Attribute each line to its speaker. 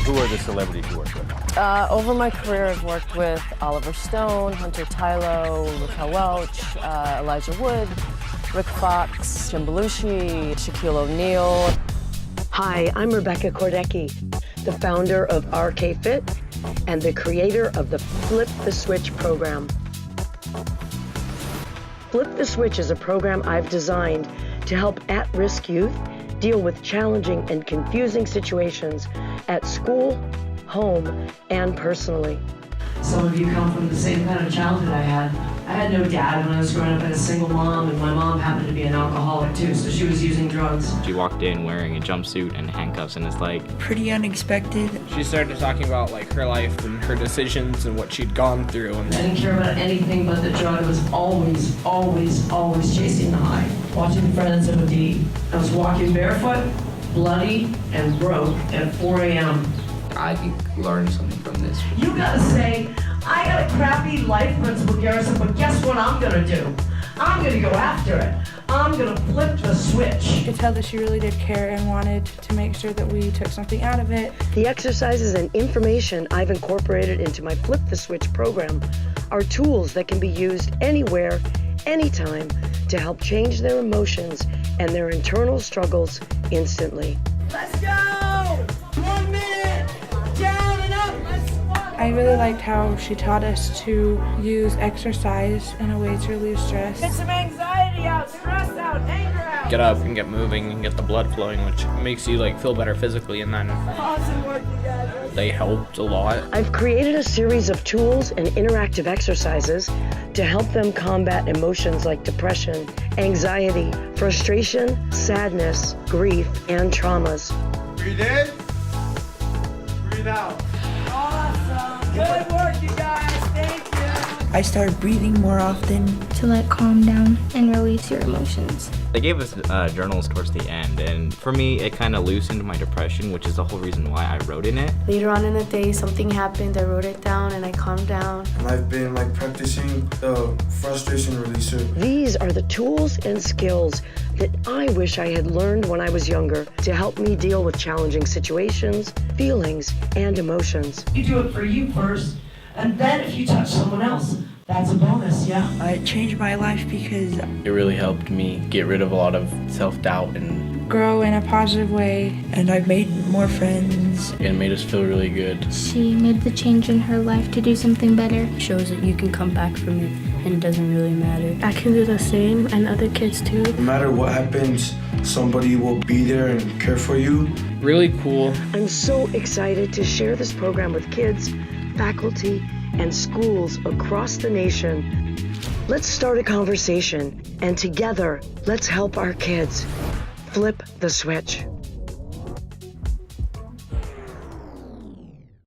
Speaker 1: Who are the celebrities you work with?
Speaker 2: Over my career, I've worked with Oliver Stone, Hunter Tylo, Raquel Welch, Elijah Wood, Rick Fox, Jim Belushi, Shaquille O'Neal.
Speaker 3: Hi, I'm Rebecca Kordecki, the founder of RK Fit and the creator of the Flip the Switch program. Flip the Switch is a program I've designed to help at-risk youth deal with challenging and confusing situations at school, home, and personally.
Speaker 4: Some of you come from the same kind of childhood I had. I had no dad when I was growing up. I had a single mom, and my mom happened to be an alcoholic too, so she was using drugs.
Speaker 5: She walked in wearing a jumpsuit and handcuffs, and it's like
Speaker 6: pretty unexpected.
Speaker 7: She started talking about like her life and her decisions and what she'd gone through.
Speaker 4: I didn't care about anything but the drug. I was always chasing the high. Watching friends OD. I was walking barefoot, bloody, and broke at 4 a.m.
Speaker 8: I can learn something from this.
Speaker 4: You gotta say, I got a crappy life principle, Garrison, but guess what I'm gonna do? I'm gonna go after it. I'm gonna flip the switch.
Speaker 6: You could tell that she really did care and wanted to make sure that we took something out of it.
Speaker 3: The exercises and information I've incorporated into my Flip the Switch program are tools that can be used anywhere, anytime, to help change their emotions and their internal struggles instantly.
Speaker 4: Let's go! 1 minute! Down and up!
Speaker 6: I really liked how she taught us to use exercise in a way to relieve stress.
Speaker 4: Get some anxiety out, stress out, anger out.
Speaker 7: Get up and get moving and get the blood flowing, which makes you like feel better physically, and then
Speaker 4: Awesome work, you guys.
Speaker 7: they helped a lot.
Speaker 3: I've created a series of tools and interactive exercises to help them combat emotions like depression, anxiety, frustration, sadness, grief, and traumas.
Speaker 9: Breathe in, breathe out.
Speaker 4: Awesome. Good work, you guys. Thank you.
Speaker 6: I started breathing more often.
Speaker 10: To like calm down and release your emotions.
Speaker 5: they gave us journals towards the end, and for me it kind of loosened my depression, which is the whole reason why I wrote in it.
Speaker 11: Later on in the day, something happened, I wrote it down and I calmed down.
Speaker 9: And I've been like practicing the frustration releaser.
Speaker 3: These are the tools and skills that I wish I had learned when I was younger to help me deal with challenging situations, feelings, and emotions.
Speaker 4: You do it for you first, and then if you touch someone else, that's a bonus, yeah?
Speaker 6: It changed my life because
Speaker 12: it really helped me get rid of a lot of self-doubt and
Speaker 6: grow in a positive way, and I've made more friends.
Speaker 12: It made us feel really good.
Speaker 10: She made the change in her life to do something better.
Speaker 11: Shows that you can come back from it and it doesn't really matter.
Speaker 10: I can do the same, and other kids too.
Speaker 9: No matter what happens, somebody will be there and care for you.
Speaker 7: Really cool.
Speaker 3: I'm so excited to share this program with kids, faculty, and schools across the nation. Let's start a conversation, and together, let's help our kids flip the switch.